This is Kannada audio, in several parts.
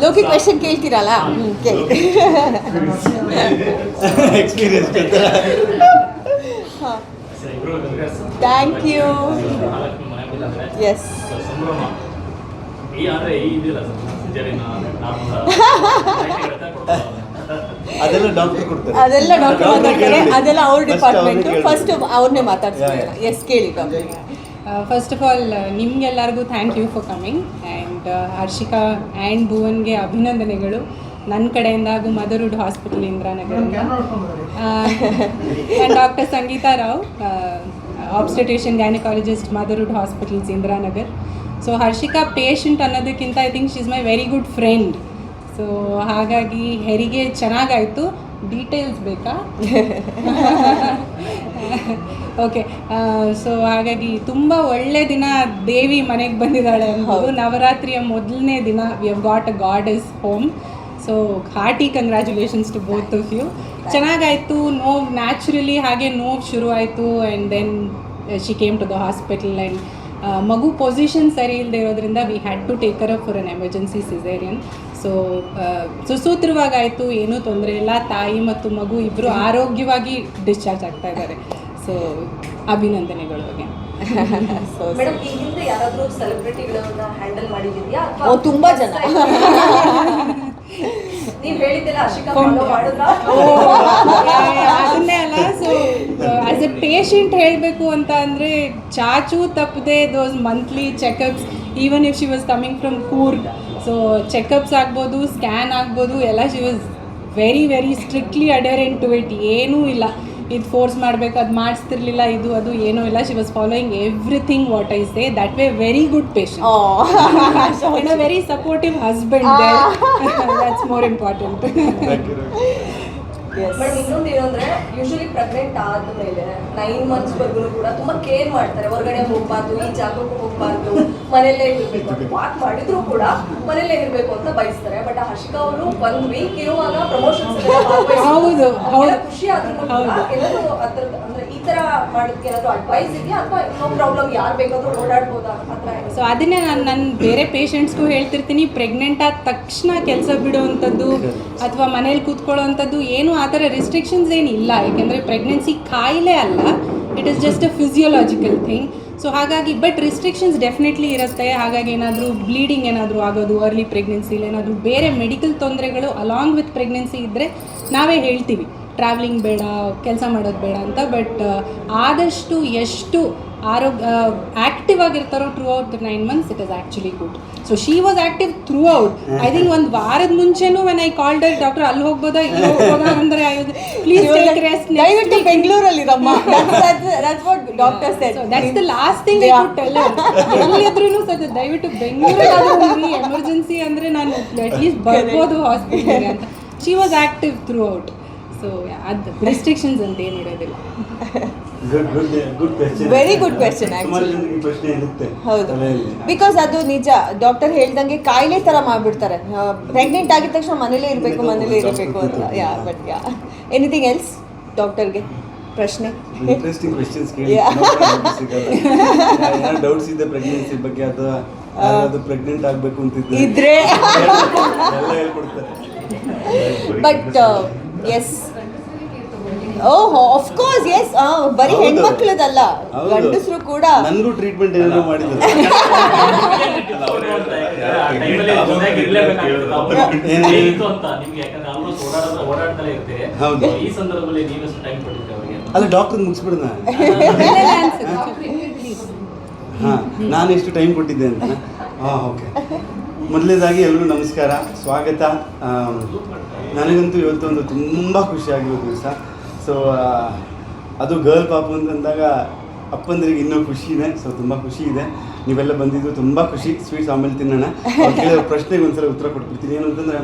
ಲೋಕಿ ಕ್ವೆಶನ್ ಕೇಳ್ತೀರಲ್ಲ ಕೇಳಿ. Experience thank you. ಎಸ್ ಅದೆಲ್ಲ ಡಾಕ್ಟರ್ ಕೊಡ್ತಾರೆ, ಅದೆಲ್ಲ ಡಾಕ್ಟರ್ ಮಾತಾಡ್ತಾರೆ, ಅದೆಲ್ಲ ಅವ್ರ ಡಿಪಾರ್ಟ್ಮೆಂಟು. ಫಸ್ಟ್ ಅವ್ರನ್ನೇ ಮಾತಾಡ್ತಾರೆ. ಎಸ್ ಕೇಳಿ ಡಾಕ್ಟರ್. ಫಸ್ಟ್ ಆಫ್ ಆಲ್ ನಿಮಗೆಲ್ಲರಿಗೂ thank you for coming and Harshika and ಭುವನ್ಗೆ ಅಭಿನಂದನೆಗಳು ನನ್ನ ಕಡೆಯಿಂದ ಹಾಗೂ ಮದರ್ಹುಡ್ ಹಾಸ್ಪಿಟಲ್ ಇಂದ್ರಾನಗರದಿಂದ. And doctor Sangeetha Rao, obstetrician gynaecologist, motherhood hospitals Indiranagar. So Harshika patient ಅನ್ನೋದಕ್ಕಿಂತ I think she is my very good friend. So ಹಾಗಾಗಿ ಹೆರಿಗೆ ಚೆನ್ನಾಗಾಯಿತು. ಡೀಟೇಲ್ಸ್ ಬೇಕಾ? ಓಕೆ. ಸೊ ಹಾಗಾಗಿ ತುಂಬ ಒಳ್ಳೆ ದಿನ, ದೇವಿ ಮನೆಗೆ ಬಂದಿದ್ದಾಳೆ ಅನ್ನೋದು. ನವರಾತ್ರಿಯ ಮೊದಲನೇ ದಿನ we have got a goddess home. So hearty congratulations to both of you. ಚೆನ್ನಾಗಾಯಿತು. ನೋವು ನ್ಯಾಚುರಲಿ ಹಾಗೆ ನೋವು ಶುರು ಆಯಿತು and then she came to the hospital and ಮಗು ಪೊಸಿಷನ್ ಸರಿ ಇಲ್ಲದೆ ಇರೋದ್ರಿಂದ we had to take her up for an emergency caesarean. So ಸುಸೂತ್ರವಾಗಾಯಿತು, ಏನೂ ತೊಂದರೆ ಇಲ್ಲ. ತಾಯಿ ಮತ್ತು ಮಗು ಇಬ್ಬರು ಆರೋಗ್ಯವಾಗಿ ಡಿಸ್ಚಾರ್ಜ್ ಆಗ್ತಾ ಇದ್ದಾರೆ. ಸೊ ಅಭಿನಂದನೆಗಳು ಹಾಗೆ. ಮೇಡಮ್, ಈ ಹಿಂದೆ ಯಾರಾದರೂ ಸೆಲೆಬ್ರಿಟಿಗಳನ್ನ ಹ್ಯಾಂಡಲ್ ಮಾಡಿದ್ದೀರಾ? ಓ, ತುಂಬಾ ಜನ. ನೀವು ಹೇಳಿದ್ದೆಲ್ಲ ಹರ್ಷಿಕಾ ಫಾಲೋ ಮಾಡಿದ್ರಾ? ಅದನ್ನೇ ಅಲ್ಲ. ಸೊ ಆ್ಯಸ್ ಎ ಪೇಷಂಟ್ ಹೇಳಬೇಕು ಅಂತ ಅಂದರೆ ಚಾಚು ತಪ್ಪದೆ those monthly checkups, even if she was coming from Coorg, so checkups ಆಗ್ಬೋದು, ಸ್ಕ್ಯಾನ್ ಆಗ್ಬೋದು, ಎಲ್ಲ she was very very strictly adherent to it. ಏನೂ ಇಲ್ಲ ಇದು ಫೋರ್ಸ್ ಮಾಡಬೇಕು, ಅದು ಮಾಡಿಸ್ತಿರ್ಲಿಲ್ಲ, ಇದು ಅದು ಏನೂ ಇಲ್ಲ. She was following everything what I say. That way very good patient and a very supportive husband. That's more important. Madam, ಇನ್ನೊಂದು ಏನಂದ್ರೆ ಯೂಶಲಿ ಪ್ರೆಗ್ನೆಂಟ್ ಆದ್ಮೇಲೆ 9 months ವರ್ಗು ಕೂಡ ತುಂಬಾ ಕೇರ್ ಮಾಡ್ತಾರೆ. ಹೊರಗಡೆ ಹೋಗ್ಬಾರ್ದು, ಈ ಜಾಗಕ್ಕೂ ಹೋಗ್ಬಾರ್ದು, ಮನೆಯಲ್ಲೇ ಇರಬೇಕು ಅಂತ. ವಾಕ್ ಮಾಡಿದ್ರು ಕೂಡ ಮನೆಯಲ್ಲೇ ಇರಬೇಕು ಅಂತ ಬಯಸ್ತಾರೆ. ಬಟ್ ಹರ್ಷಿಕಾ ಅವರು 1 week ಇರುವಾಗ ಪ್ರಮೋಷನ್ಸ್ ಹೌದು, ಖುಷಿ ಆದ್ರೂ ಏನಾದ್ರು ಅಂದ್ರೆ ಈ ತರ ಮಾಡೋದಕ್ಕೆ ಏನಾದ್ರು ಅಡ್ವೈಸ್ ಇದೆಯಾ, ಅಥವಾ ನೋ ಪ್ರಾಬ್ಲಮ್ ಯಾರು ಬೇಕಾದ್ರೂ ಓಡಾಡ್ಬೋದಾ ಹತ್ರ? ಸೊ ಅದನ್ನೇ ನಾನು ಬೇರೆ ಪೇಷಂಟ್ಸ್ಗೂ ಹೇಳ್ತಿರ್ತೀನಿ, ಪ್ರೆಗ್ನೆಂಟ್ ಆದ ತಕ್ಷಣ ಕೆಲಸ ಬಿಡುವಂಥದ್ದು ಅಥವಾ ಮನೇಲಿ ಕೂತ್ಕೊಳ್ಳೋವಂಥದ್ದು ಏನು ಆ ಥರ ರಿಸ್ಟ್ರಿಕ್ಷನ್ಸ್ ಏನಿಲ್ಲ. ಯಾಕೆಂದರೆ ಪ್ರೆಗ್ನೆನ್ಸಿ ಕಾಯಿಲೆ ಅಲ್ಲ, it is just a physiological thing. So ಹಾಗಾಗಿ ಬಟ್ ರಿಸ್ಟ್ರಿಕ್ಷನ್ಸ್ ಡೆಫಿನೆಟ್ಲಿ ಇರುತ್ತೆ. ಹಾಗಾಗಿ ಏನಾದರೂ ಬ್ಲೀಡಿಂಗ್ ಏನಾದರೂ ಆಗೋದು ಅರ್ಲಿ ಪ್ರೆಗ್ನೆನ್ಸಿಲಿ, ಏನಾದರೂ ಬೇರೆ ಮೆಡಿಕಲ್ ತೊಂದರೆಗಳು ಅಲಾಂಗ್ ವಿತ್ ಪ್ರೆಗ್ನೆನ್ಸಿ ಇದ್ದರೆ ನಾವೇ ಹೇಳ್ತೀವಿ ಟ್ರಾವೆಲಿಂಗ್ ಬೇಡ, ಕೆಲಸ ಮಾಡೋದು ಬೇಡ ಅಂತ. ಬಟ್ ಆದಷ್ಟು ಎಷ್ಟು ಆ್ಯಕ್ಟಿವ್ ಆಗಿರ್ತಾರೋ throughout the 9 months, it is actually good. So she was active throughout. I think ಒಂದು ವಾರದ ಮುಂಚೆನೂ when I called her, doctor ಅಲ್ಲಿ ಹೋಗ್ಬೋದಾ ಇಲ್ಲಿ ಹೋಗ್ಬೋದಾ ಅಂದರೆ ಪ್ಲೀಸ್ ಟೇಕ್ ರೆಸ್ಟ್, ದಯವಿಟ್ಟು ಬೆಂಗಳೂರಲ್ಲಿರಮ್ಮ. Doctor said that's the last thing I could tell her. ಎಲ್ಲಿದ್ರೂ ಸಹ ದಯವಿಟ್ಟು ಬೆಂಗಳೂರಲ್ಲಿ ಎಮರ್ಜೆನ್ಸಿ ಅಂದರೆ ನಾನು ಅಟ್ಲೀಸ್ಟ್ ಬರ್ಬೋದು ಹಾಸ್ಪಿಟಲ್ಗೆ ಅಂತ. She was active through out. So ಅದು ರಿಸ್ಟ್ರಿಕ್ಷನ್ಸ್ ಅಂತ ಏನು ಇರೋದಿಲ್ಲ. Very good question actually. ಹೌದು, ಬಿಕಾಸ್ ಅದು ನಿಜ. ಡಾಕ್ಟರ್ ಹೇಳ್ದಂಗೆ ಕಾಯಿಲೆ ತರ ಮಾಡ್ಬಿಡ್ತಾರೆ. ಪ್ರೆಗ್ನೆಂಟ್ ಆಗಿದ ತಕ್ಷಣ ಮನೇಲೇ ಇರಬೇಕು ಅಂತ. Yeah but yeah anything else ಡಾಕ್ಟರ್ಗೆ ಪ್ರಶ್ನೆ? ಇಂಟ್ರೆಸ್ಟಿಂಗ್ ಕ್ವೆಶ್ಚನ್ಸ್ ಕೇಳಿ. ಡೌಟ್ಸ್ ಇದೆ ಪ್ರೆಗ್ನೆನ್ಸಿ ಬಗ್ಗೆ, ಅಥವಾ ಅದು ಪ್ರೆಗ್ನೆಂಟ್ ಆಗಬೇಕು ಅಂತಿದ್ರೆ ಇದ್ರೆ ಎಲ್ಲ ಹೇಳ್ಕೊಡ್ತಾರೆ. But yes, oh of course yes. ಬರೀ ಹೆಣ್ಮಕ್ಳದಲ್ಲ, ಗಂಡಸರು ಕೂಡ. ನನಗೂ ಟ್ರೀಟ್ಮೆಂಟ್ ಏನಾದ್ರು ಮಾಡಿದ್ರು. ಅಲ್ಲ, ಡಾಕ್ಟರ್ ಮುಗಿಸ್ಬಿಡೋಣ. ಹಾಂ, ನಾನು ಎಷ್ಟು ಟೈಮ್ ಕೊಟ್ಟಿದ್ದೆ ಅಂತ. ಹಾಂ, ಓಕೆ. ಮೊದಲನೇದಾಗಿ ಎಲ್ಲರೂ ನಮಸ್ಕಾರ, ಸ್ವಾಗತ. ನನಗಂತೂ ಇವತ್ತೊಂದು ತುಂಬ ಖುಷಿಯಾಗಿರೋ ದಿವಸ. ಸೊ ಅದು ಗರ್ಲ್ ಪಾಪು ಅಂತಂದಾಗ ಅಪ್ಪಂದ್ರಿಗೆ ಇನ್ನೂ ಖುಷಿ ಇದೆ. ಸೊ ತುಂಬ ಖುಷಿ ಇದೆ. ನೀವೆಲ್ಲ ಬಂದಿದ್ದು ತುಂಬ ಖುಷಿ. ಸ್ವೀಟ್ಸ್ ಆಮೇಲೆ ತಿನ್ನೋಣ. ಕೇಳೋ ಪ್ರಶ್ನೆಗೆ ಒಂದ್ಸಲ ಉತ್ತರ ಕೊಟ್ಬಿಡ್ತೀನಿ. ಏನು ಅಂತಂದರೆ,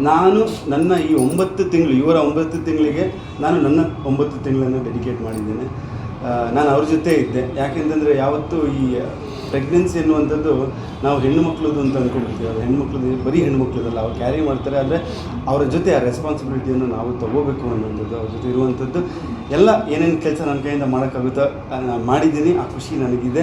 ನಾನು ನನ್ನ ಈ 9 ತಿಂಗಳು, ಇವರ 9 ತಿಂಗಳಿಗೆ ನಾನು ನನ್ನ 9 ತಿಂಗಳನ್ನು ಡೆಡಿಕೇಟ್ ಮಾಡಿದ್ದೇನೆ. ನಾನು ಅವ್ರ ಜೊತೆ ಇದ್ದೆ. ಯಾಕೆಂತಂದರೆ ಯಾವತ್ತೂ ಈ ಪ್ರೆಗ್ನೆನ್ಸಿ ಅನ್ನುವಂಥದ್ದು ನಾವು ಹೆಣ್ಣು ಮಕ್ಕಳದು ಅಂತ ಅಂದ್ಕೊಳ್ತೀವಿ. ಅದು ಹೆಣ್ಮಕ್ಳದ್ದು ಬರೀ ಹೆಣ್ಮಕ್ಳದಲ್ಲ, ಅವ್ರು ಕ್ಯಾರಿ ಮಾಡ್ತಾರೆ. ಆದರೆ ಅವರ ಜೊತೆ ಆ ರೆಸ್ಪಾನ್ಸಿಬಿಲಿಟಿಯನ್ನು ನಾವು ತೊಗೋಬೇಕು ಅನ್ನೋಂಥದ್ದು, ಅವ್ರ ಜೊತೆ ಇರುವಂಥದ್ದು ಎಲ್ಲ ಏನೇನು ಕೆಲಸ ನನ್ನ ಕೈಯಿಂದ ಮಾಡೋಕ್ಕಾಗುತ್ತೋ ಮಾಡಿದ್ದೀನಿ. ಆ ಖುಷಿ ನನಗಿದೆ.